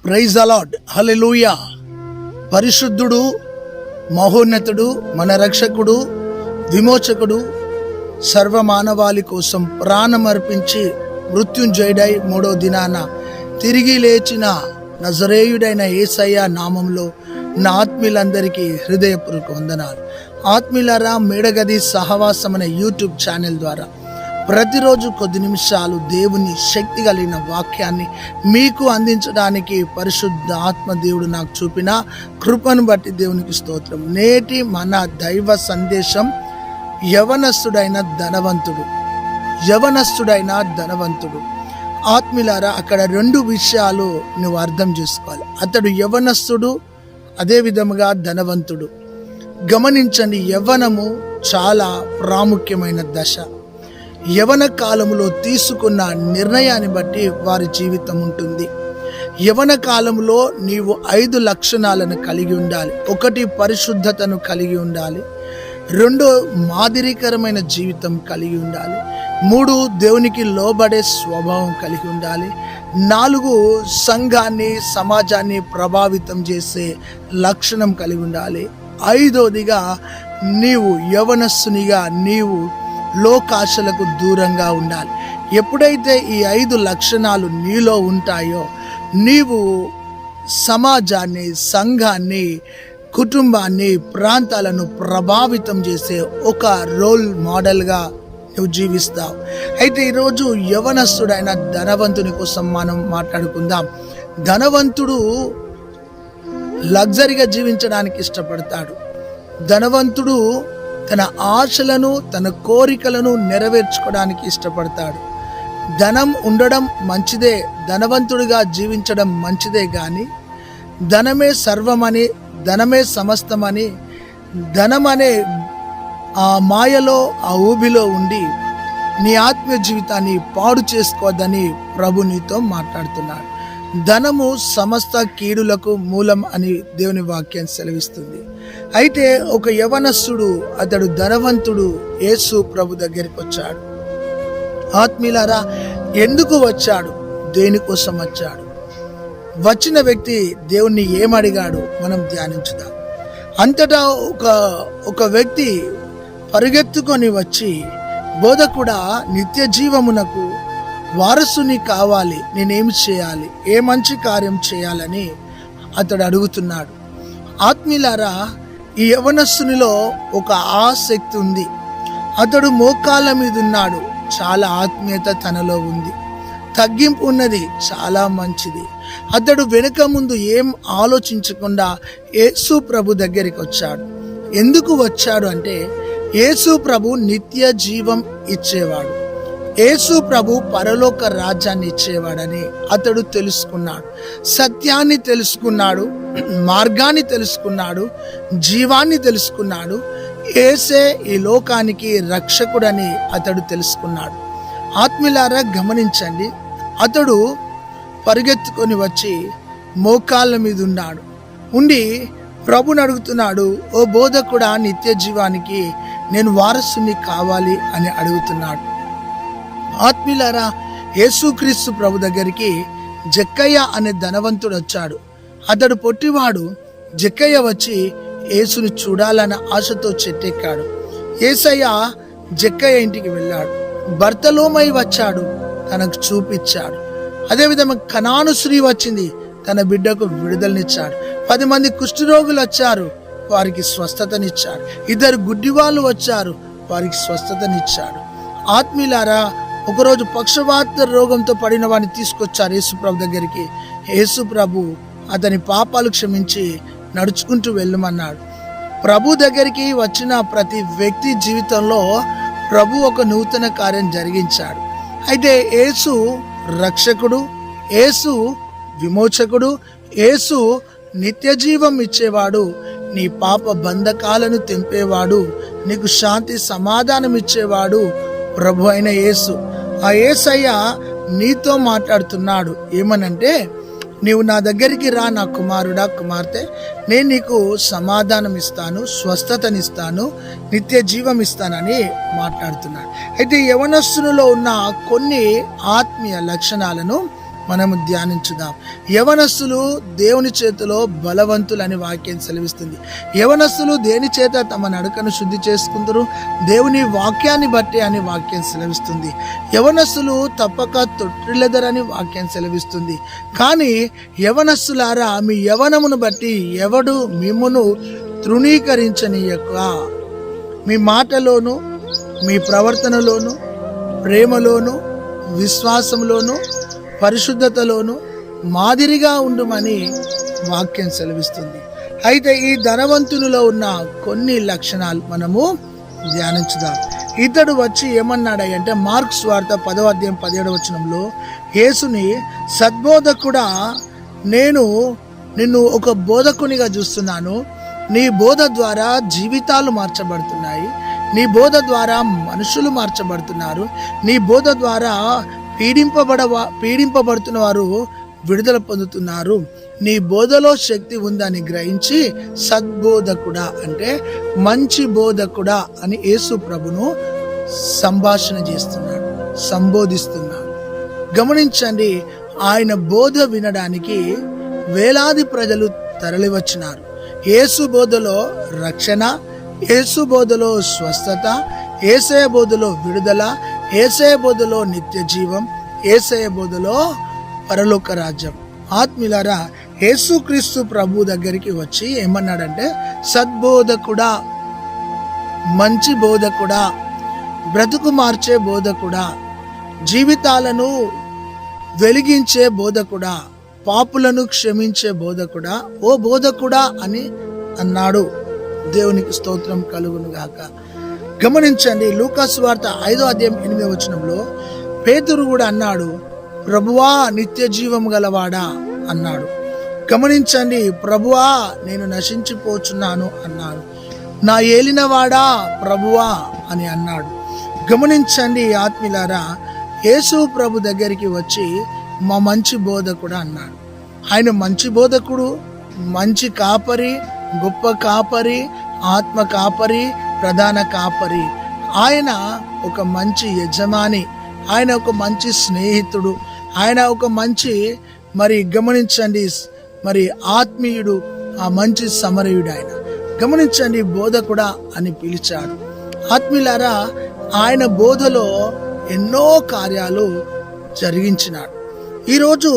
Praise the lord, హల్లెలూయా. పరిశుద్ధుడు, మహోన్నతుడు, మన రక్షకుడు, విమోచకుడు, సర్వమానవాళి కోసం ప్రాణమర్పించి మృత్యుంజయుడై మూడో దినాన తిరిగి లేచిన నజరేయుడైన యేసయ్య నామంలో నా ఆత్మీయులందరికీ హృదయపూర్వక వందనాలు. ఆత్మీయులారా, మేడగది సహవాసం అనే యూట్యూబ్ ఛానల్ ద్వారా ప్రతిరోజు కొద్ది నిమిషాలు దేవుని శక్తి కలిగిన వాక్యాన్ని మీకు అందించడానికి పరిశుద్ధ ఆత్మదేవుడు నాకు చూపిన కృపను బట్టి దేవునికి స్తోత్రం. నేటి మన దైవ సందేశం యవనస్తుడైన ధనవంతుడు. ఆత్మీయులారా, అక్కడ రెండు విషయాలు నువ్వు అర్థం చేసుకోవాలి. అతడు యవనస్తుడు, అదే విధముగా ధనవంతుడు. గమనించండి, యవ్వనము చాలా ప్రాముఖ్యమైన దశ. యవన కాలంలో తీసుకున్న నిర్ణయాన్ని బట్టి వారి జీవితం ఉంటుంది. యవన కాలంలో నీవు 5 లక్షణాలను కలిగి ఉండాలి. 1, పరిశుద్ధతను కలిగి ఉండాలి. 2, మాదిరికరమైన జీవితం కలిగి ఉండాలి. 3, దేవునికి లోబడే స్వభావం కలిగి ఉండాలి. 4, సంఘాన్ని, సమాజాన్ని ప్రభావితం చేసే లక్షణం కలిగి ఉండాలి. 5వదిగా నీవు యవనస్తునిగా నీవు లోకాశలకు దూరంగా ఉండాలి. ఎప్పుడైతే ఈ 5 లక్షణాలు నీలో ఉంటాయో నీవు సమాజాన్ని, సంఘాన్ని, కుటుంబాన్ని, ప్రాంతాలను ప్రభావితం చేసే ఒక రోల్ మోడల్గా నువ్వు జీవిస్తావు. అయితే ఈరోజు యవనస్తుడైన ధనవంతుని కోసం మనం మాట్లాడుకుందాం. ధనవంతుడు లగ్జరీగా జీవించడానికి ఇష్టపడతాడు. ధనవంతుడు తన ఆశలను, తన కోరికలను నెరవేర్చుకోవడానికి ఇష్టపడతాడు. ధనం ఉండడం మంచిదే, ధనవంతుడిగా జీవించడం మంచిదే, కానీ ధనమే సర్వమని, ధనమే సమస్తమని, ధనమనే ఆ మాయలో, ఆ ఊబిలో ఉండి నీ ఆత్మీయ జీవితాన్ని పాడు చేసుకోవద్దని ప్రభు నీతో మాట్లాడుతున్నాడు. ధనము సమస్త కీడులకు మూలం అని దేవుని వాక్యం సెలవిస్తుంది. అయితే ఒక యవనస్తుడు, అతడు ధనవంతుడు, యేసు ప్రభు దగ్గరికి వచ్చాడు. ఆత్మీయులారా, ఎందుకు వచ్చాడు? దేనికోసం వచ్చాడు? వచ్చిన వ్యక్తి దేవుణ్ణి ఏమడిగాడు మనం ధ్యానించుదాం. అంతటా ఒక వ్యక్తి పరిగెత్తుకొని వచ్చి, బోధకుడా, నిత్య జీవమునకు వారసుని కావాలి, నేనేమి చేయాలి, ఏ మంచి కార్యం చేయాలని అతడు అడుగుతున్నాడు. ఆత్మీయులారా, ఈ యవనస్తునిలో ఒక ఆసక్తి ఉంది. అతడు మోకాళ్ళ మీద ఉన్నాడు. చాలా ఆత్మీయత తనలో ఉంది, తగ్గింపు ఉన్నది, చాలా మంచిది. అతడు వెనుక ముందు ఏం ఆలోచించకుండా యేసు ప్రభు దగ్గరికి వచ్చాడు. ఎందుకు వచ్చాడు అంటే, యేసు ప్రభు నిత్య జీవం ఇచ్చేవాడు, యేసు ప్రభు పరలోక రాజ్యాన్ని ఇచ్చేవాడని అతడు తెలుసుకున్నాడు. సత్యాన్ని తెలుసుకున్నాడు, మార్గాన్ని తెలుసుకున్నాడు, జీవాన్ని తెలుసుకున్నాడు. యేసే ఈ లోకానికి రక్షకుడని అతడు తెలుసుకున్నాడు. ఆత్మీయులారా, గమనించండి, అతడు పరిగెత్తుకొని వచ్చి మోకాళ్ళ మీద ఉన్నాడు. ఉండి ప్రభుని అడుగుతున్నాడు, ఓ బోధకుడా, నిత్య జీవానికి నేను వారసుని కావాలి అని అడుగుతున్నాడు. ఆత్మీయులారా, యేసుక్రీస్తు ప్రభు దగ్గరికి జక్కయ్య అనే ధనవంతుడు వచ్చాడు. అతడు పొట్టివాడు. జక్కయ్య వచ్చి యేసుని చూడాలన్న ఆశతో చెట్టెక్కాడు. యేసయ్య జక్కయ్య ఇంటికి వెళ్ళాడు. బర్తలోమై వచ్చాడు, తనకు చూపించాడు. అదేవిధంగా కనాను స్త్రీ వచ్చింది, తన బిడ్డకు విడుదలనిచ్చాడు. 10 మంది కుష్ఠరోగులు వచ్చారు, వారికి స్వస్థతనిచ్చాడు. 2 గుడ్డివాళ్ళు వచ్చారు, వారికి స్వస్థతనిచ్చాడు. ఆత్మీయులారా, ఒకరోజు పక్షవాత రోగంతో పడిన వాడిని తీసుకొచ్చారు యేసు ప్రభు దగ్గరికి. యేసు ప్రభు అతని పాపాలు క్షమించి నడుచుకుంటూ వెళ్ళమన్నాడు. ప్రభు దగ్గరికి వచ్చిన ప్రతి వ్యక్తి జీవితంలో ప్రభు ఒక నూతన కార్యం జరిగించాడు. అయితే యేసు రక్షకుడు, యేసు విమోచకుడు, యేసు నిత్య జీవం ఇచ్చేవాడు, నీ పాప బంధకాలను తెంపేవాడు, నీకు శాంతి సమాధానం ఇచ్చేవాడు ప్రభు అయిన యేసు. ఆ యేసయ్య నీతో మాట్లాడుతున్నాడు. ఏమనంటే, నీవు నా దగ్గరికి రా నా కుమారుడా, కుమార్తె, నేను నీకు సమాధానం ఇస్తాను, స్వస్థతనిస్తాను, నిత్య జీవం ఇస్తానని మాట్లాడుతున్నాడు. అయితే యవనస్తునిలో ఉన్న కొన్ని ఆత్మీయ లక్షణాలను మనము ధ్యానించుదాం. యవనస్తులు దేవుని చేతిలో బలవంతులని వాక్యం సెలవిస్తుంది. యవనస్తులు దేని చేత తమ నడకను శుద్ధి చేసుకుందరు? దేవుని వాక్యాన్ని బట్టి అని వాక్యం సెలవిస్తుంది. యవనస్తులు తప్పక తొట్టిల్లెదరని వాక్యం సెలవిస్తుంది. కానీ యవనస్తులారా, మీ యవనమును బట్టి ఎవడు మిమ్మును తృణీకరించనీయక, మీ మాటలోను, మీ ప్రవర్తనలోను, ప్రేమలోను, విశ్వాసంలోను, పరిశుద్ధతలోను మాదిరిగా ఉండుమని వాక్యం సెలవిస్తుంది. అయితే ఈ ధనవంతునిలో ఉన్న కొన్ని లక్షణాలు మనము ధ్యానించుదాం. ఇతడు వచ్చి ఏమన్నాడంటే, మార్క్స్ వార్త 10వ అధ్యాయం 17వ వచనంలో యేసుని, సద్బోధకుడా, నేను నిన్ను ఒక బోధకునిగా చూస్తున్నాను. నీ బోధ ద్వారా జీవితాలు మార్చబడుతున్నాయి. నీ బోధ ద్వారా మనుషులు మార్చబడుతున్నారు. నీ బోధ ద్వారా పీడింపబడుతున్న వారు విడుదల పొందుతున్నారు. నీ బోధలో శక్తి ఉందని గ్రహించి సద్బోధకుడా అంటే మంచి బోధకుడా అని యేసు ప్రభును సంభాషణ చేస్తున్నాడు, సంబోధిస్తున్నాడు. గమనించండి, ఆయన బోధ వినడానికి వేలాది ప్రజలు తరలివచ్చినారు. యేసు బోధలో రక్షణ, యేసు బోధలో స్వస్థత, యేసయ్య బోధలో విడుదల, యేసయ్య బోధలో నిత్య జీవం, యేసయ్య బోధలో పరలోక రాజ్యం. ఆత్మీయులారా, యేసుక్రీస్తు ప్రభు దగ్గరికి వచ్చి ఏమన్నాడంటే, సద్బోధకుడా, మంచి బోధకుడా, బ్రతుకు మార్చే బోధకుడా, జీవితాలను వెలిగించే బోధకుడా, పాపులను క్షమించే బోధకుడా, ఓ బోధకుడా అని అన్నాడు. దేవునికి స్తోత్రం కలుగును గాక. గమనించండి, లూకాసు వార్త 5వ అధ్యాయం 8వ వచనంలో పేతురు కూడా అన్నాడు, ప్రభువా, నిత్య జీవం గలవాడా అన్నాడు. గమనించండి, ప్రభువా, నేను నశించిపోచున్నాను అన్నాడు. నా ఏలినవాడా ప్రభువా అని అన్నాడు. గమనించండి ఆత్మీయులారా, యేసు ప్రభు దగ్గరికి వచ్చి మా మంచి బోధకుడు అన్నాడు. ఆయన మంచి బోధకుడు, మంచి కాపరి, గొప్ప కాపరి, ఆత్మ కాపరి, ప్రధాన కాపరి. ఆయన ఒక మంచి యజమాని, ఆయన ఒక మంచి స్నేహితుడు, ఆయన ఒక మంచి గమనించండి ఆత్మీయుడు, ఆ మంచి సమరయుడు. ఆయన గమనించండి, బోధకుడా అని పిలిచాడు. ఆత్మీయులారా, ఆయన బోధలో ఎన్నో కార్యాలు జరిగించినాడు. ఈరోజు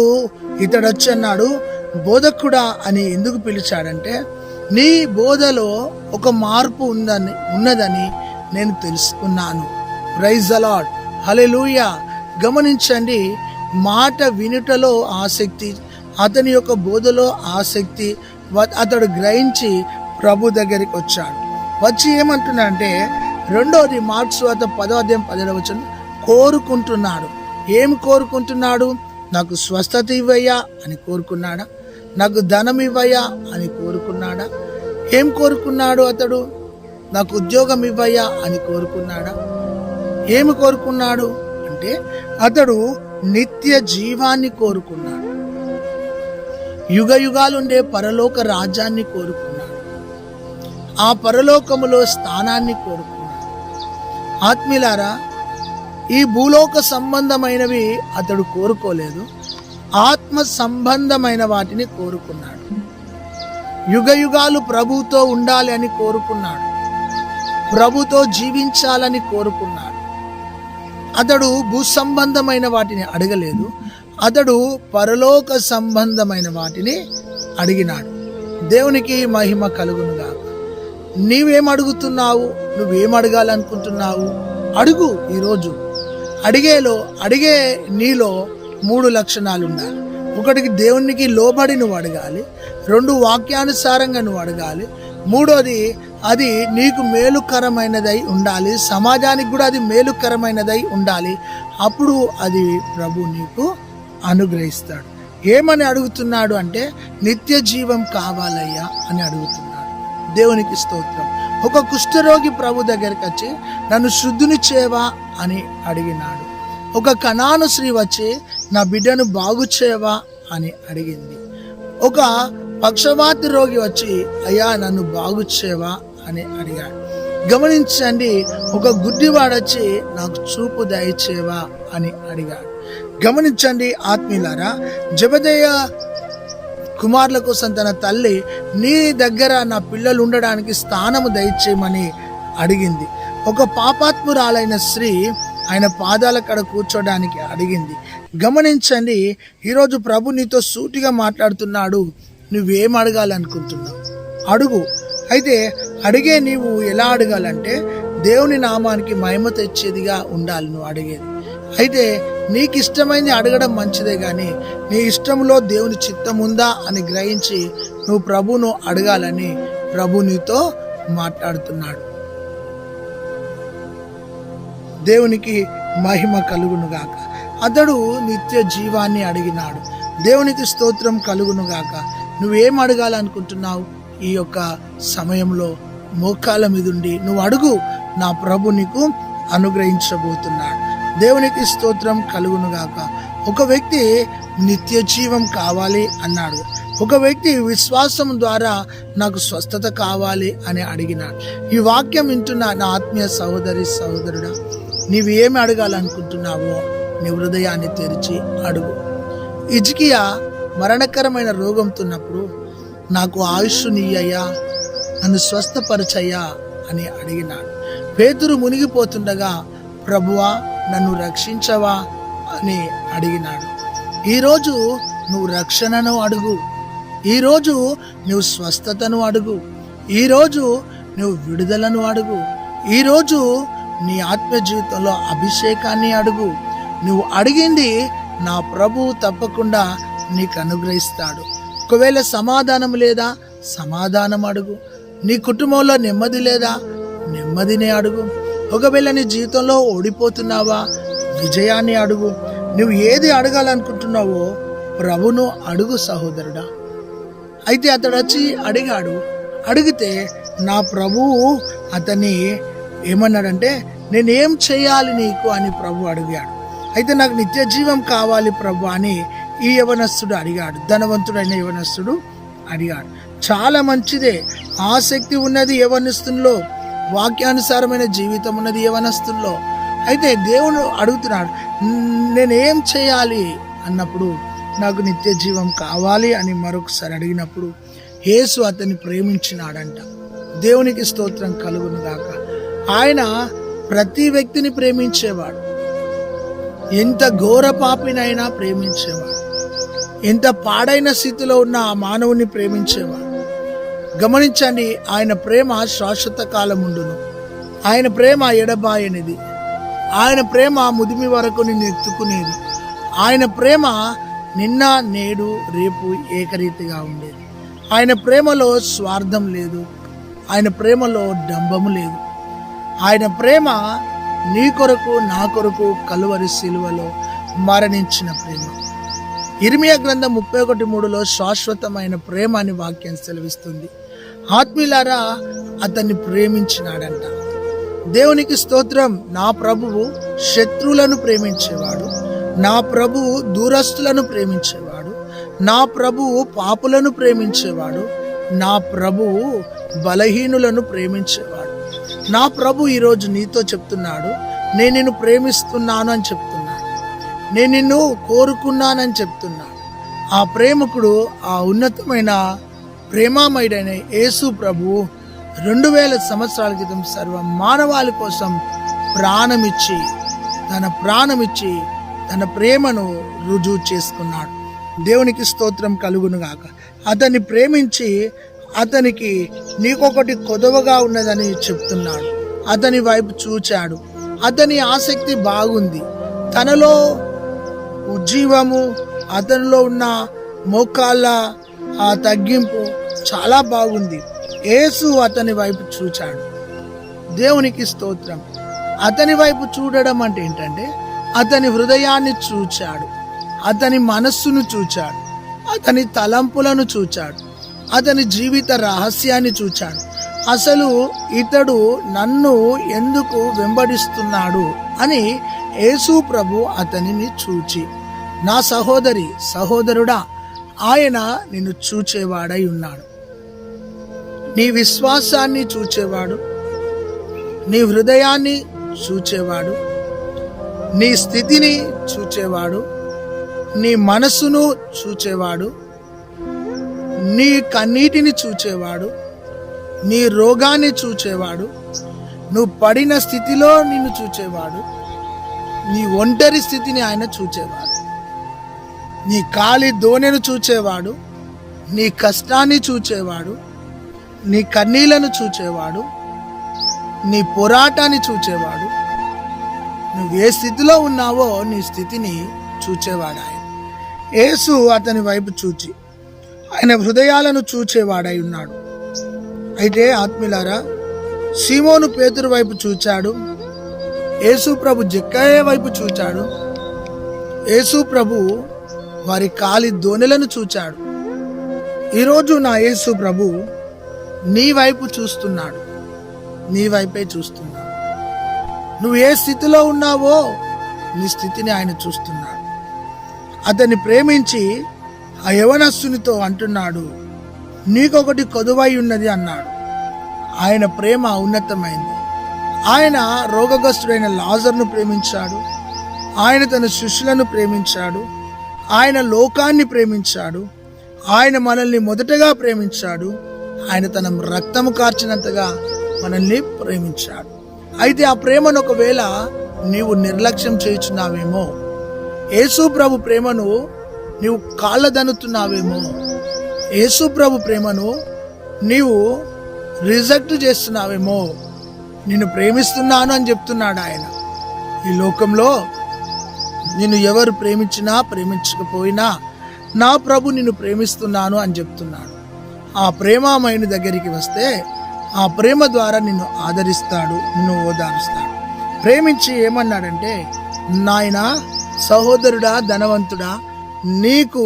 ఇతడు వచ్చి అన్నాడు, బోధకుడా అని ఎందుకు పిలిచాడంటే, నీ బోధలో ఒక మార్పు ఉన్నదని నేను తెలుసుకున్నాను. ప్రైజ్ ది లార్డ్, హల్లెలూయా. గమనించండి, మాట వినుటలో ఆసక్తి, అతని యొక్క బోధలో ఆసక్తి అతడు గ్రహించి ప్రభు దగ్గరికి వచ్చాడు. వచ్చి ఏమంటున్నాడంటే, రెండోది మార్క్స్ వార్త 10వ అధ్యాయం 17వ వచనం, కోరుకుంటున్నాడు. ఏం కోరుకుంటున్నాడు? నాకు స్వస్థత ఇవ్వయ్యా అని కోరుకున్నాడా? నాకు ధనం ఇవ్వయ్యా అని కోరుకున్నాడా? ఏం కోరుకున్నాడు అతడు? నాకు ఉద్యోగం ఇవ్వయ్యా అని కోరుకున్నాడా? ఏమి కోరుకున్నాడు అంటే, అతడు నిత్య జీవాన్ని కోరుకున్నాడు. యుగ యుగాలుండే పరలోక రాజ్యాన్ని కోరుకున్నాడు. ఆ పరలోకములో స్థానాన్ని కోరుకున్నాడు. ఆత్మీయులారా, ఈ భూలోక సంబంధమైనవి అతడు కోరుకోలేదు, ఆత్మ సంబంధమైన వాటిని కోరుకున్నాడు. యుగ యుగాలు ప్రభుతో ఉండాలి అని కోరుకున్నాడు, ప్రభుతో జీవించాలని కోరుకున్నాడు. అతడు భూ సంబంధమైన వాటిని అడగలేదు, అతడు పరలోక సంబంధమైన వాటిని అడిగినాడు. దేవునికి మహిమ కలుగునుగా. నీవేం అడుగుతున్నావు? నువ్వేం అడగాలనుకుంటున్నావు? అడుగు. ఈరోజు అడిగే నీలో 3 లక్షణాలు ఉండాలి. ఒకటికి దేవునికి లోబడి నువ్వు అడగాలి, 2 వాక్యానుసారంగా నువ్వు అడగాలి, 3వది అది నీకు మేలుకరమైనదై ఉండాలి, సమాజానికి కూడా అది మేలుకరమైనదై ఉండాలి. అప్పుడు అది ప్రభు నీకు అనుగ్రహిస్తాడు. ఏమని అడుగుతున్నాడు అంటే, నిత్య జీవం కావాలయ్యా అని అడుగుతున్నాడు. దేవునికి స్తోత్రం. ఒక కుష్ఠరోగి ప్రభు దగ్గరికి వచ్చి, నన్ను శుద్ధిని చేయవా అని అడిగినాడు. ఒక కనాను స్త్రీ వచ్చి, నా బిడ్డను బాగు చేయవా అని అడిగింది. ఒక పక్షవాతి రోగి వచ్చి, అయ్యా నన్ను బాగు చేయవా అని అడిగాడు. గమనించండి, ఒక గుడ్డివాడొచ్చి, నాకు చూపు దయచేవా అని అడిగాడు. గమనించండి ఆత్మీయులారా, జెబెదయి కుమారుల కోసం తన తల్లి, నీ దగ్గర నా పిల్లలు ఉండడానికి స్థానము దయచేయమని అడిగింది. ఒక పాపాత్మురాలైన స్త్రీ ఆయన పాదాల కాడ కూర్చోడానికి అడిగింది. గమనించండి, ఈరోజు ప్రభు నీతో సూటిగా మాట్లాడుతున్నాడు. నువ్వేం అడగాలనుకుంటున్నావు అడుగు. అయితే అడిగే నీవు ఎలా అడగాలంటే దేవుని నామానికి మహిమ తెచ్చేదిగా ఉండాలి నువ్వు అడిగేది. అయితే నీకు ఇష్టమైంది అడగడం మంచిదే, కానీ నీ ఇష్టంలో దేవుని చిత్తం ఉందా అని గ్రహించి నువ్వు ప్రభువును అడగాలని ప్రభు నీతో మాట్లాడుతున్నాడు. దేవునికి మహిమ కలుగునుగాక. అతడు నిత్య జీవాన్ని అడిగినాడు. దేవునికి స్తోత్రం కలుగునుగాక. నువ్వేం అడగాలనుకుంటున్నావు? ఈ యొక్క సమయంలో మోకాళ్ళ మీదుండి నువ్వు అడుగు, నా ప్రభు నీకు అనుగ్రహించబోతున్నాడు. దేవునికి స్తోత్రం కలుగునుగాక. ఒక వ్యక్తి నిత్య జీవం కావాలి అన్నాడు. ఒక వ్యక్తి విశ్వాసం ద్వారా నాకు స్వస్థత కావాలి అని అడిగినాడు. ఈ వాక్యం వింటున్న నా ఆత్మీయ సహోదరి సహోదరుడా, నీవేమి అడగాలనుకుంటున్నావో నీ హృదయాన్ని తెరిచి అడుగు. హిజ్కియా మరణకరమైన రోగంతో ఉన్నప్పుడు నాకు ఆయుష్ నీయ్యా, నన్ను స్వస్థపరచయ్యా అని అడిగినాడు. పేతురు మునిగిపోతుండగా ప్రభువా నన్ను రక్షించవా అని అడిగినాడు. ఈరోజు నువ్వు రక్షణను అడుగు. ఈరోజు నువ్వు స్వస్థతను అడుగు. ఈరోజు నువ్వు విడుదలను అడుగు. ఈరోజు నీ ఆత్మ జీవితంలో అభిషేకాన్ని అడుగు. నువ్వు అడిగింది నా ప్రభువు తప్పకుండా నీకు అనుగ్రహిస్తాడు. ఒకవేళ సమాధానం లేదా, సమాధానం అడుగు. నీ కుటుంబంలో నెమ్మది లేదా, నెమ్మదిని అడుగు. ఒకవేళ నీ జీవితంలో ఓడిపోతున్నావా, విజయాన్ని అడుగు. నువ్వు ఏది అడగాలనుకుంటున్నావో ప్రభును అడుగు సహోదరుడా. అయితే అతడు వచ్చి అడిగాడు. అడిగితే నా ప్రభువు అతన్ని ఏమన్నాడంటే, నేనేం చేయాలి నీకు అని ప్రభు అడిగాడు. అయితే నాకు నిత్య జీవం కావాలి ప్రభు అని ఈ యవనస్తుడు అడిగాడు. ధనవంతుడైన యవనస్తుడు అడిగాడు. చాలా మంచిదే, ఆసక్తి ఉన్నది యవనస్తుల్లో, వాక్యానుసారమైన జీవితం ఉన్నది యవనస్తుల్లో. అయితే దేవుడు అడుగుతున్నాడు, నేనేం చేయాలి అన్నప్పుడు నాకు నిత్య జీవం కావాలి అని మరొకసారి అడిగినప్పుడు యేసు అతన్ని ప్రేమించినాడంట. దేవునికి స్తోత్రం కలుగును గాక. ఆయన ప్రతి వ్యక్తిని ప్రేమించేవాడు. ఎంత ఘోర పాపినైనా ప్రేమించేవాడు. ఎంత పాడైన స్థితిలో ఉన్న ఆ మానవుని ప్రేమించేవాడు. గమనించండి, ఆయన ప్రేమ శాశ్వత కాలముండును. ఆయన ప్రేమ ఎడబాయనిది. ఆయన ప్రేమ ముదిమి వరకు నిన్ను ఎత్తుకునేది. ఆయన ప్రేమ నిన్న నేడు రేపు ఏకరీతిగా ఉండేది. ఆయన ప్రేమలో స్వార్థం లేదు. ఆయన ప్రేమలో డంబము లేదు. ఆయన ప్రేమ నీ కొరకు నా కొరకు కలువరి శిలువలో మరణించిన ప్రేమ. ఇర్మియా గ్రంథం 31:3 శాశ్వతమైన ప్రేమ అని వాక్యం సెలవిస్తుంది. ఆత్మీయులారా, అతన్ని ప్రేమించినాడంట. దేవునికి స్తోత్రం. నా ప్రభువు శత్రువులను ప్రేమించేవాడు. నా ప్రభువు దూరస్తులను ప్రేమించేవాడు. నా ప్రభువు పాపులను ప్రేమించేవాడు. నా ప్రభువు బలహీనులను ప్రేమించేవాడు. నా ప్రభు ఈరోజు నీతో చెప్తున్నాడు, నేను నిన్ను ప్రేమిస్తున్నాను అని చెప్తున్నాడు. నేను నిన్ను కోరుకున్నానని చెప్తున్నాడు. ఆ ప్రేమకుడు, ఆ ఉన్నతమైన ప్రేమామయుడైన యేసు ప్రభు 2000 సంవత్సరాల క్రితం సర్వ మానవాళి కోసం ప్రాణమిచ్చి తన ప్రేమను రుజువు చేసుకున్నాడు. దేవునికి స్తోత్రం కలుగునుగాక. అతన్ని ప్రేమించి అతనికి నీకొకటి కొదవగా ఉన్నదని చెప్తున్నాడు. అతని వైపు చూచాడు. అతని ఆసక్తి బాగుంది. తనలో ఉజ్జీవము, అతనిలో ఉన్న మోకాళ్ళ ఆ తగ్గింపు చాలా బాగుంది. యేసు అతని వైపు చూచాడు. దేవునికి స్తోత్రం. అతని వైపు చూడడం అంటే ఏంటంటే అతని హృదయాన్ని చూచాడు, అతని మనస్సును చూచాడు, అతని తలంపులను చూచాడు, అతని జీవిత రహస్యాన్ని చూచాడు. అసలు ఇతడు నన్ను ఎందుకు వెంబడిస్తున్నాడు అని యేసు ప్రభు అతనిని చూచి, నా సహోదరి సహోదరుడా, ఆయన నిన్ను చూచేవాడై ఉన్నాడు. నీ విశ్వాసాన్ని చూచేవాడు, నీ హృదయాన్ని చూచేవాడు, నీ స్థితిని చూచేవాడు, నీ మనసును చూచేవాడు, నీ కన్నీటిని చూచేవాడు, నీ రోగాన్ని చూచేవాడు, నువ్వు పడిన స్థితిలో నిన్ను చూచేవాడు, నీ ఒంటరి స్థితిని ఆయన చూచేవాడు, నీ కాలి దోణెను చూచేవాడు, నీ కష్టాన్ని చూచేవాడు, నీ కన్నీళ్లను చూచేవాడు, నీ పోరాటాన్ని చూచేవాడు. నువ్వు ఏ స్థితిలో ఉన్నావో నీ స్థితిని చూచేవాడు ఆయన. యేసు అతని వైపు చూచి ఆయన హృదయాలను చూచేవాడై ఉన్నాడు. అయితే ఆత్మీయులారా, సీమోను పేతురు వైపు చూచాడు, యేసు ప్రభు జక్కయ్య వైపు చూచాడు, యేసు ప్రభు వారి కాలి దోణెలను చూచాడు. ఈరోజు నా యేసు ప్రభు నీ వైపు చూస్తున్నాడు, నీ వైపే చూస్తున్నాడు. నువ్వు ఏ స్థితిలో ఉన్నావో నీ స్థితిని ఆయన చూస్తున్నాడు. అతన్ని ప్రేమించి ఆ యవనస్తునితో అంటున్నాడు, నీకొకటి కొదువై ఉన్నది అన్నాడు. ఆయన ప్రేమ ఉన్నతమైంది. ఆయన రోగగ్రస్తుడైన లాజర్ను ప్రేమించాడు, ఆయన తన శిష్యులను ప్రేమించాడు, ఆయన లోకాన్ని ప్రేమించాడు, ఆయన మనల్ని మొదటగా ప్రేమించాడు, ఆయన తన రక్తము కార్చినంతగా మనల్ని ప్రేమించాడు. అయితే ఆ ప్రేమను ఒకవేళ నీవు నిర్లక్ష్యం చేయుచున్నావేమో, యేసు ప్రభు ప్రేమను నీవు కాళ్ళదన్నుతున్నావేమో, యేసు ప్రభు ప్రేమను నీవు రిజెక్ట్ చేస్తున్నావేమో. నిన్ను ప్రేమిస్తున్నాను అని చెప్తున్నాడు ఆయన. ఈ లోకంలో నిన్ను ఎవరు ప్రేమించినా ప్రేమించకపోయినా నా ప్రభు నిన్ను ప్రేమిస్తున్నాను అని చెప్తున్నాడు. ఆ ప్రేమామయుని దగ్గరికి వస్తే ఆ ప్రేమ ద్వారా నిన్ను ఆదరిస్తాడు, నిన్ను ఓదారుస్తాడు. ప్రేమించి ఏమన్నాడంటే, నాయన సహోదరుడా, ధనవంతుడా, నీకు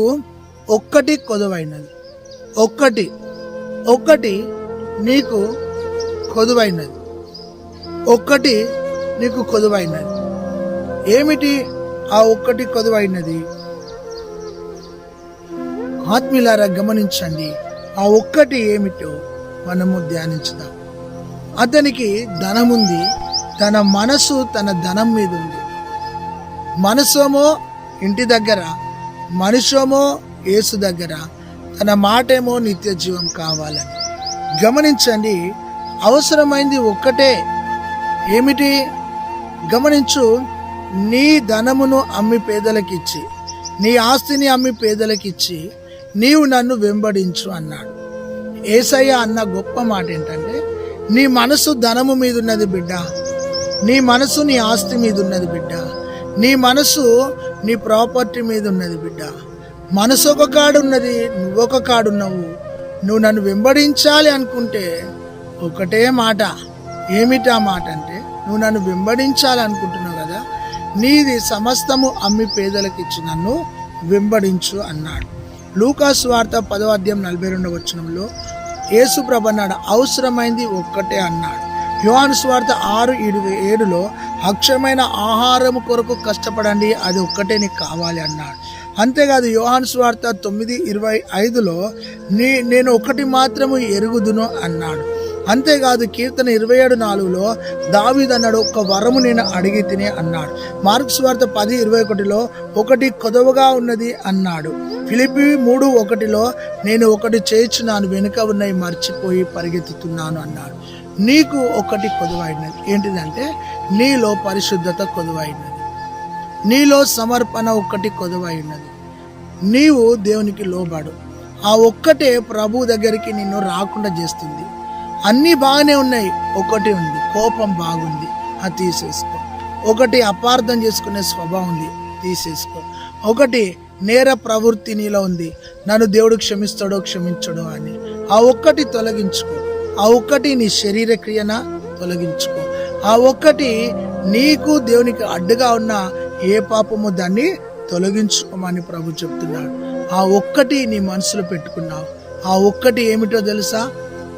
ఒక్కటి కొదువైనది, ఒక్కటి నీకు కొదువైనది, ఒక్కటి నీకు కొదువైనది. ఏమిటి ఆ ఒక్కటి కొదువైనది? ఆత్మీయులారా గమనించండి, ఆ ఒక్కటి ఏమిటో మనము ధ్యానించుదాం. అతనికి ధనముంది, తన మనసు తన ధనం మీద ఉంది. మనసేమో ఇంటి దగ్గర, మనుషేమో యేసు దగ్గర, తన మాటేమో నిత్య జీవం కావాలని. గమనించండి, అవసరమైంది ఒక్కటే. ఏమిటి? గమనించు, నీ ధనమును అమ్మి పేదలకిచ్చి, నీ ఆస్తిని అమ్మి పేదలకిచ్చి నీవు నన్ను వెంబడించు అన్నాడు. యేసయ్య అన్న గొప్ప మాట ఏంటంటే, నీ మనసు ధనము మీద ఉన్నది బిడ్డ, నీ మనసు నీ ఆస్తి మీద ఉన్నది బిడ్డ, నీ మనసు నీ ప్రాపర్టీ మీద ఉన్నది బిడ్డ. మనసు ఒక కాడు ఉన్నది, నువ్వొక కాడున్నావు. నువ్వు నన్ను వెంబడించాలి అనుకుంటే ఒకటే మాట. ఏమిటి ఆ మాట అంటే, నువ్వు నన్ను వెంబడించాలి అనుకుంటున్నావు కదా, నీది సమస్తము అమ్మి పేదలకు ఇచ్చి నన్ను వెంబడించు అన్నాడు. లూకా సువార్త 10వ అధ్యాయం 42వ వచనంలో యేసు ప్రభు అన్నాడు, అవసరమైంది ఒక్కటే అన్నాడు. యోహాను సువార్త 6:7లో అక్షయమైన ఆహారం కొరకు కష్టపడండి, అది ఒక్కటే నీకు కావాలి అన్నాడు. అంతేకాదు యోహాను సువార్త 9:25లో నేను ఒకటి మాత్రము ఎరుగుదును అన్నాడు. అంతేకాదు కీర్తన 27:4లో దావీదు అన్నాడు, ఒక్క వరము నేను అడిగి తినే అన్నాడు. మార్కు సువార్త 10:21లో ఒకటి కొదవగా ఉన్నది అన్నాడు. ఫిలిప్పీ 3:1లో నేను ఒకటి చేర్చున్నాను, వెనుక ఉన్నవి మర్చిపోయి పరిగెత్తుతున్నాను అన్నాడు. నీకు ఒకటి కొదువైనది. ఏంటిదంటే, నీలో పరిశుద్ధత కొదువైనది, నీలో సమర్పణ ఒక్కటి కొదువైనది. నీవు దేవునికి లోబడు. ఆ ఒక్కటే ప్రభు దగ్గరికి నిన్ను రాకుండా చేస్తుంది. అన్నీ బాగానే ఉన్నాయి, ఒకటి ఉంది, కోపం బాగుంది, అది తీసేసుకో. ఒకటి అపార్థం చేసుకునే స్వభావం ఉంది, తీసేసుకో. ఒకటి నేర ప్రవృత్తి నీలో ఉంది, నన్ను దేవుడు క్షమిస్తాడో క్షమించడో అని, ఆ ఒక్కటి తొలగించుకో. ఆ ఒక్కటి నీ శరీర క్రియన తొలగించుకో. ఆ ఒక్కటి నీకు దేవునికి అడ్డుగా ఉన్న ఏ పాపమో దాన్ని తొలగించుకోమని ప్రభు చెప్తున్నాడు. ఆ ఒక్కటి నీ మనసులో పెట్టుకున్నావు. ఆ ఒక్కటి ఏమిటో తెలుసా?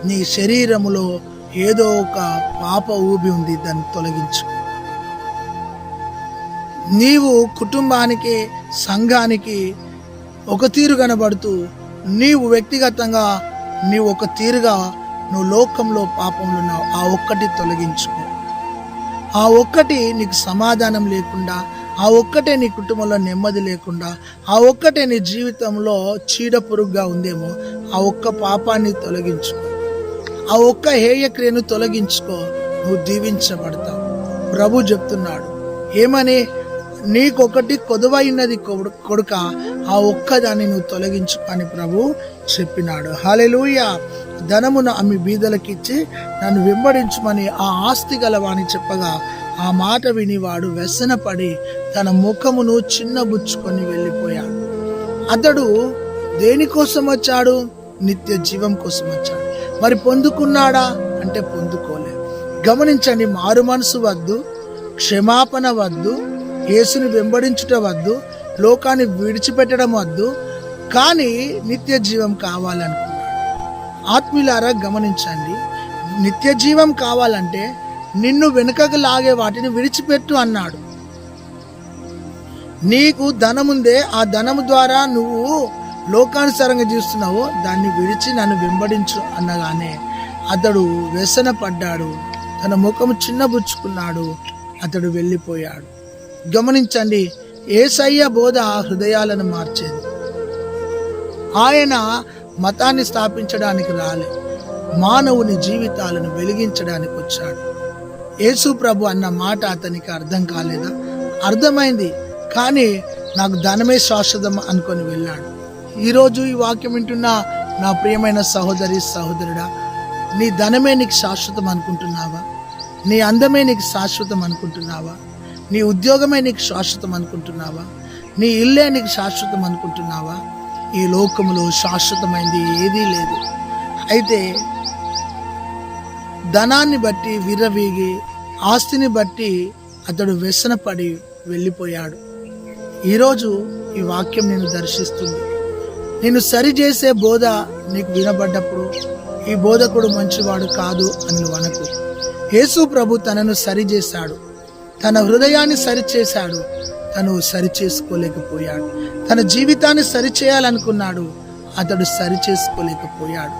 నీ శరీరములో ఏదో ఒక పాప ఊబి ఉంది, దాన్ని తొలగించుకో. నీవు కుటుంబానికి, సంఘానికి ఒక తీరు కనబడుతూ, నీవు వ్యక్తిగతంగా నీవు ఒక తీరుగా నువ్వు లోకంలో పాపంలో ఉన్నావు. ఆ ఒక్కటి తొలగించుకో. ఆ ఒక్కటి నీకు సమాధానం లేకుండా, ఆ ఒక్కటే నీ కుటుంబంలో నెమ్మది లేకుండా, ఆ ఒక్కటే నీ జీవితంలో చీడ పురుగుగా ఉందేమో, ఆ ఒక్క పాపాన్ని తొలగించుకో, ఆ ఒక్క హేయక్రియను తొలగించుకో, నువ్వు దీవించబడతావు. ప్రభు చెప్తున్నాడు ఏమని, నీకొకటి కొదువైనది కొడుక, ఆ ఒక్కదాన్ని నువ్వు తొలగించుకో అని ప్రభు చెప్పినాడు. హల్లెలూయా. ధనమును అమ్మి బీదలకిచ్చి నన్ను వెంబడించుమని ఆ ఆస్తి గలవాని చెప్పగా, ఆ మాట విని వాడు వ్యసనపడి తన ముఖమును చిన్నబుచ్చుకొని వెళ్ళిపోయాడు. అతడు దేనికోసం వచ్చాడు? నిత్య జీవం కోసం వచ్చాడు. మరి పొందుకున్నాడా అంటే పొందుకోలే. గమనించండి, మారు మనసు వద్దు, క్షమాపణ వద్దు, యేసుని వెంబడించుట వద్దు, లోకాన్ని విడిచిపెట్టడం వద్దు, కానీ నిత్య జీవం కావాలనుకున్నాడు. ఆత్మీయులారా గమనించండి, నిత్య జీవం కావాలంటే నిన్ను వెనుకకు లాగే వాటిని విడిచిపెట్టు అన్నాడు. నీకు ధనముందే, ఆ ధనము ద్వారా నువ్వు లోకానుసారంగా జీవిస్తున్నావు, దాన్ని విడిచి నన్ను వెంబడించు అన్నగానే అతడు వ్యసన పడ్డాడు, తన ముఖము చిన్నబుచ్చుకున్నాడు, అతడు వెళ్ళిపోయాడు. గమనించండి, యేసయ్య బోధ హృదయాలను మార్చేది. ఆయన మతాన్ని స్థాపించడానికి రాలే, మానవుని జీవితాలను వెలిగించడానికి వచ్చాడు. యేసు ప్రభు అన్న మాట అతనికి అర్థం కాలేదా? అర్థమైంది, కానీ నాకు ధనమే శాశ్వతం అనుకొని వెళ్ళాడు. ఈరోజు ఈ వాక్యం వింటున్న నా ప్రియమైన సహోదరి సహోదరుడా, నీ ధనమే నీకు శాశ్వతం అనుకుంటున్నావా? నీ అందమే నీకు శాశ్వతం అనుకుంటున్నావా? నీ ఉద్యోగమే నీకు శాశ్వతం అనుకుంటున్నావా? నీ ఇల్లే నీకు శాశ్వతం అనుకుంటున్నావా? ఈ లోకములో శాశ్వతమైంది ఏదీ లేదు. అయితే ధనాన్ని బట్టి విర్రవీగి, ఆస్తిని బట్టి అతడు వ్యసనపడి వెళ్ళిపోయాడు. ఈరోజు ఈ వాక్యం నేను దర్శిస్తుంది. నేను సరిచేసే బోధ నీకు వినబడ్డప్పుడు ఈ బోధకుడు మంచివాడు కాదు అని నువ్వు అనకు. యేసు ప్రభు తనను సరిచేశాడు, తన హృదయాన్ని సరిచేశాడు, తను సరిచేసుకోలేకపోయాడు. తన జీవితాన్ని సరిచేయాలనుకున్నాడు, అతడు సరిచేసుకోలేకపోయాడు.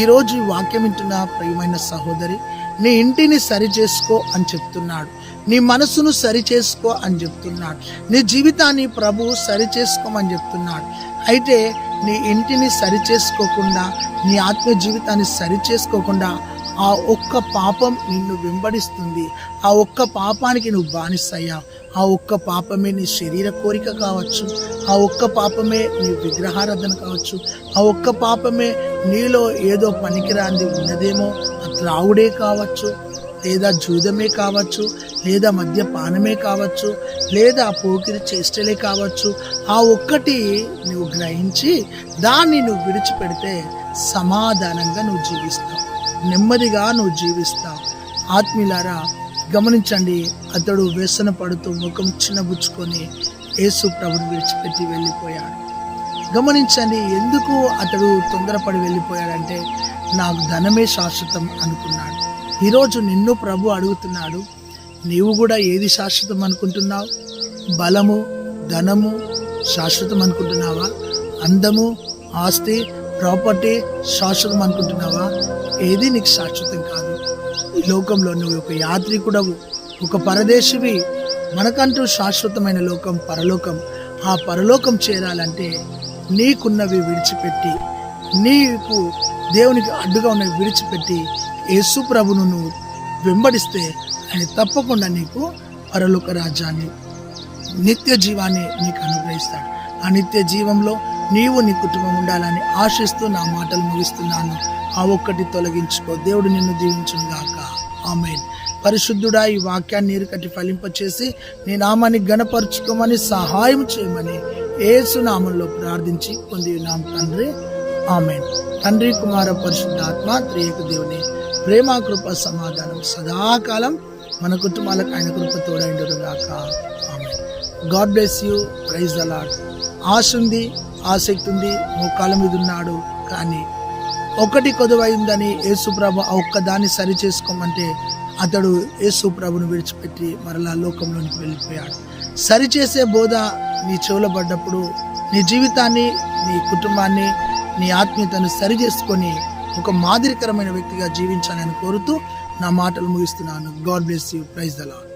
ఈరోజు ఈ వాక్యం వింటున్న ప్రియమైన సహోదరి, నీ ఇంటిని సరిచేసుకో అని చెప్తున్నాడు, నీ మనసును సరిచేసుకో అని చెప్తున్నాడు, నీ జీవితాన్ని ప్రభు సరిచేసుకోమని చెప్తున్నాడు. అయితే నీ ఇంటిని సరిచేసుకోకుండా, నీ ఆత్మ జీవితాన్ని సరిచేసుకోకుండా ఆ ఒక్క పాపం నిన్ను వెంబడిస్తుంది. ఆ ఒక్క పాపానికి నువ్వు బానిసయ్యావు. ఆ ఒక్క పాపమే నీ శరీర కోరిక కావచ్చు, ఆ ఒక్క పాపమే నీ విగ్రహారాధన కావచ్చు, ఆ ఒక్క పాపమే నీలో ఏదో పనికిరాంది ఉన్నదేమో, ఆ త్రాగుడే కావచ్చు, లేదా జూదమే కావచ్చు, లేదా మద్యపానమే కావచ్చు, లేదా పోకిరి చేష్టలే కావచ్చు. ఆ ఒక్కటి నువ్వు గ్రహించి దాన్ని నువ్వు విడిచిపెడితే సమాధానంగా నువ్వు జీవిస్తావు, నెమ్మదిగా నువ్వు జీవిస్తావు. ఆత్మీయులారా గమనించండి, అతడు వ్యసన పడుతూ ముఖం చిన్నబుచ్చుకొని యేసు ప్రభుని విడిచిపెట్టి వెళ్ళిపోయాడు. గమనించండి, ఎందుకు అతడు తొందరపడి వెళ్ళిపోయాడంటే నాకు ధనమే శాశ్వతం అనుకున్నాడు. ఈరోజు నిన్ను ప్రభు అడుగుతున్నాడు, నీవు కూడా ఏది శాశ్వతం అనుకుంటున్నావు? బలము, ధనము శాశ్వతం అనుకుంటున్నావా? అందము, ఆస్తి, ప్రాపర్టీ శాశ్వతం అనుకుంటున్నావా? ఏది నీకు శాశ్వతం కాదు. ఈ లోకంలో నువ్వు ఒక యాత్రికుడవు, ఒక పరదేశివి. మనకంటూ శాశ్వతమైన లోకం పరలోకం. ఆ పరలోకం చేరాలంటే నీకున్నవి విడిచిపెట్టి, నీకు దేవునికి అడ్డుగా ఉన్నవి విడిచిపెట్టి యేసు ప్రభును నువ్వు వెంబడిస్తే ఆయన తప్పకుండా నీకు పరలోక రాజ్యాన్ని, నిత్య జీవాన్ని నీకు అనుగ్రహిస్తాడు. ఆ నిత్య జీవంలో నీవు నీ కుటుంబం ఉండాలని ఆశిస్తూ నా మాటలు ముగిస్తున్నాను. ఆ ఒక్కటి తొలగించుకో. దేవుడు నిన్ను దీవించును గాక. ఆమేన్. పరిశుద్ధుడా, ఈ వాక్యాన్ని నీరు కట్టి ఫలింపచేసి నీ నామాన్ని గణపరుచుకోమని సహాయం చేయమని యేసు నామంలో ప్రార్థించి పొంది నామ తండ్రి. ఆమేన్. తండ్రి, కుమార, పరిశుద్ధాత్మ త్రియేక దేవుని ప్రేమ, కృప, సమాధానం సదాకాలం మన కుటుంబాలకు ఆయన కృప తోడైండును గాక. Amen. God bless you. Praise the Lord. ఆశ ఉంది, ఆసక్తి ఉంది, మోకాళ్ళ మీద ఉన్నాడు, కానీ ఒకటి కొదువైందని యేసు ప్రభు ఆ ఒక్కదాన్ని సరి చేసుకోమంటే అతడు యేసు ప్రభును విడిచిపెట్టి మరలా లోకంలోనికి వెళ్ళిపోయాడు. సరిచేసే బోధ నీ చెవుల పడ్డప్పుడు నీ జీవితాన్ని, నీ కుటుంబాన్ని, నీ ఆత్మీయతను సరి చేసుకొని ఒక మాదిరికరమైన వ్యక్తిగా జీవించాలని కోరుతూ నా మాటలు ముగిస్తున్నాను. God bless you. Praise the lord.